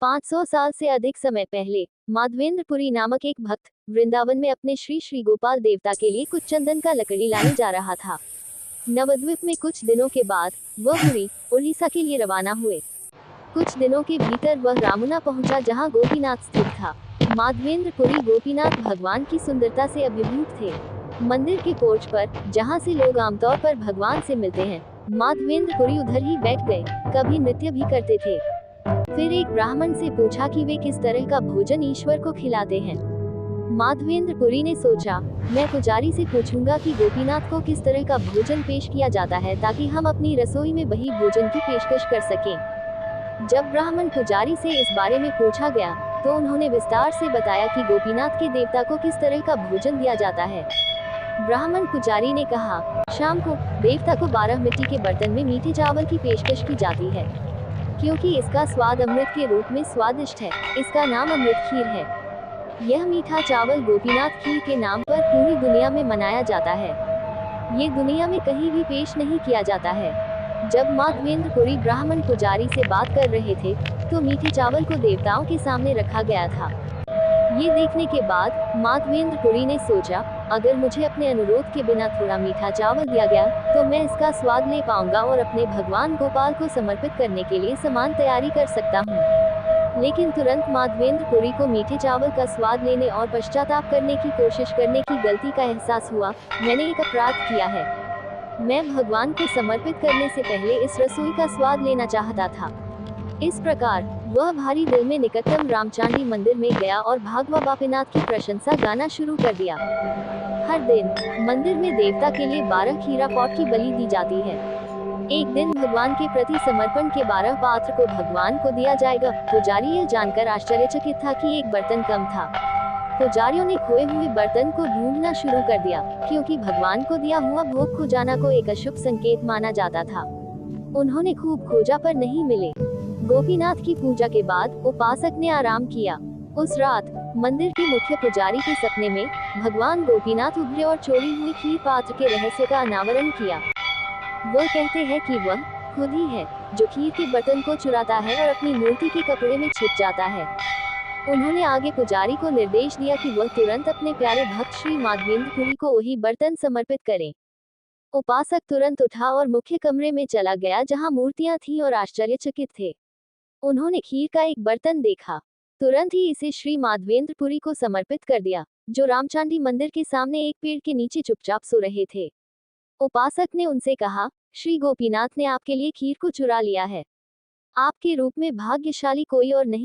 500 साल से अधिक समय पहले माधवेंद्रपुरी नामक एक भक्त वृंदावन में अपने श्री श्री गोपाल देवता के लिए कुछ चंदन का लकड़ी लाने जा रहा था। नवद्वीप में कुछ दिनों के बाद वह पुरी उड़ीसा के लिए रवाना हुए। कुछ दिनों के भीतर वह रामुना पहुंचा, जहां गोपीनाथ स्थित था। माधवेंद्रपुरी गोपीनाथ भगवान की सुंदरता से अभिभूत थे। मंदिर के पोर्च पर, जहां से लोग आमतौर पर भगवान से मिलते हैं, माधवेंद्रपुरी उधर ही बैठ गए। कभी नृत्य भी करते थे। फिर एक ब्राह्मण से पूछा कि वे किस तरह का भोजन ईश्वर को खिलाते हैं। माधवेंद्रपुरी ने सोचा, मैं पुजारी से पूछूंगा कि गोपीनाथ को किस तरह का भोजन पेश किया जाता है, ताकि हम अपनी रसोई में वही भोजन की पेशकश कर सकें। जब ब्राह्मण पुजारी से इस बारे में पूछा गया, तो उन्होंने विस्तार से बताया कि गोपीनाथ के देवता को किस तरह का भोजन दिया जाता है। ब्राह्मण पुजारी ने कहा, शाम को देवता को 12 मिट्टी के बर्तन में मीठे चावल की पेशकश की जाती है, क्योंकि इसका स्वाद अमृत के रूप में स्वादिष्ट है। इसका नाम अमृत खीर है। यह मीठा चावल गोपीनाथ खीर के नाम पर पूरी दुनिया में मनाया जाता है। ये दुनिया में कहीं भी पेश नहीं किया जाता है। जब माधवेंद्रपुरी ब्राह्मण पुजारी से बात कर रहे थे, तो मीठे चावल को देवताओं के सामने रखा गया था। ये देखने के बाद माधवेंद्रपुरी ने सोचा, अगर मुझे अपने अनुरोध के बिना थोड़ा मीठा चावल दिया गया, तो मैं इसका स्वाद ले पाऊंगा और अपने भगवान गोपाल को समर्पित करने के लिए समान तैयारी कर सकता हूँ। लेकिन तुरंत माधवेंद्रपुरी को मीठे चावल का स्वाद लेने और पश्चाताप करने की कोशिश करने की गलती का एहसास हुआ। मैंने एक अपराध किया है। मैं भगवान को समर्पित करने से पहले इस रसोई का स्वाद लेना चाहता था। इस प्रकार वह भारी दिल में निकटतम रामचांडी मंदिर में गया और भागवा बापीनाथ की प्रशंसा गाना शुरू कर दिया। हर दिन मंदिर में देवता के लिए 12 खीरा पॉट की बलि दी जाती है। एक दिन भगवान के प्रति समर्पण के 12 पात्र को भगवान को दिया जाएगा। पुजारी यह जानकर आश्चर्यचकित था कि एक बर्तन कम था। पुजारियों ने खोए हुए बर्तन को ढूंढना शुरू कर दिया, क्योंकि भगवान को दिया हुआ भोग खो जाना को एक अशुभ संकेत माना जाता था। उन्होंने खूब खोजा पर नहीं मिले। गोपीनाथ की पूजा के बाद उपासक ने आराम किया। उस रात मंदिर के मुख्य पुजारी के सपने में भगवान गोपीनाथ उभरे और चोरी हुई खीर पात्र के रहस्य का अनावरण किया। वह कहते हैं कि वह खुद ही है जो खीर के बर्तन को चुराता है और अपनी मूर्ति के कपड़े में छिप जाता है। उन्होंने आगे पुजारी को निर्देश दिया कि वह तुरंत अपने प्यारे भक्त श्री माधवेंद्रपुरी को वही बर्तन समर्पित करे। उपासक तुरंत उठा और मुख्य कमरे में चला गया, जहां मूर्तियां थीं, और आश्चर्यचकित थे। उन्होंने खीर का एक बर्तन देखा। तुरंत ही इसे श्री माधवेंद्रपुरी को समर्पित कर दिया, जो रामचांडी मंदिर के सामने एक पेड़ के नीचे चुपचाप सो रहे थे। उपासक ने उनसे कहा, श्री गोपीनाथ ने आपके लिए खीर को चुरा लिया है। आपके रूप में भाग्यशाली कोई और नहीं